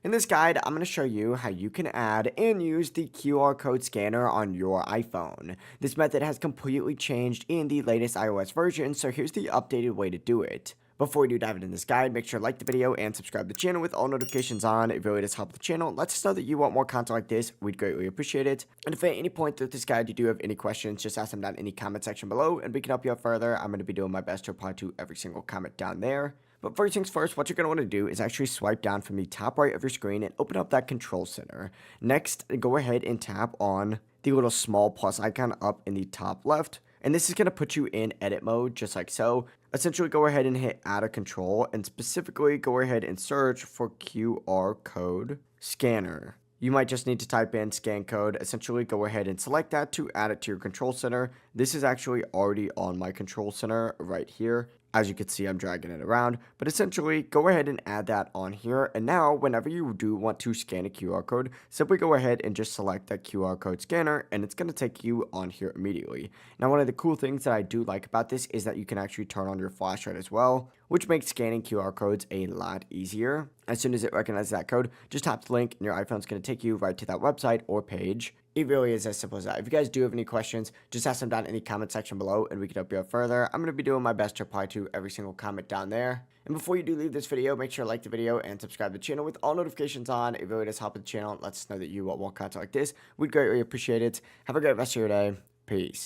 In this guide, I'm going to show you how you can add and use the QR code scanner on your iPhone. This method has completely changed in the latest iOS version, so here's the updated way to do it. Before we do dive into this guide, make sure to like the video and subscribe to the channel with all notifications on. It really does help the channel. Let us know that you want more content like this. We'd greatly appreciate it. And if at any point through this guide you do have any questions, just ask them down in the comment section below and we can help you out further. I'm going to be doing my best to reply to every single comment down there. But first things first, what you're going to want to do is actually swipe down from the top right of your screen and open up that control center. Next, go ahead and tap on the little small plus icon up in the top left. And this is going to put you in edit mode, just like so. Essentially, go ahead and hit add a control and specifically go ahead and search for QR code scanner. You might just need to type in scan code. Essentially, go ahead and select that to add it to your control center. This is actually already on my control center right here. As you can see, I'm dragging it around, but essentially go ahead and add that on here. And now whenever you do want to scan a QR code, simply go ahead and just select that QR code scanner and it's going to take you on here immediately. Now, one of the cool things that I do like about this is that you can actually turn on your flashlight as well, which makes scanning QR codes a lot easier. As soon as it recognizes that code, just tap the link and your iPhone's going to take you right to that website or page. It really is as simple as that. If you guys do have any questions, just ask them down in the comment section below and we can help you out further. I'm going to be doing my best to reply to every single comment down there. And before you do leave this video, make sure to like the video and subscribe to the channel with all notifications on. It really does help the channel. It lets us know that you want more content like this. We'd greatly appreciate it. Have a great rest of your day. Peace.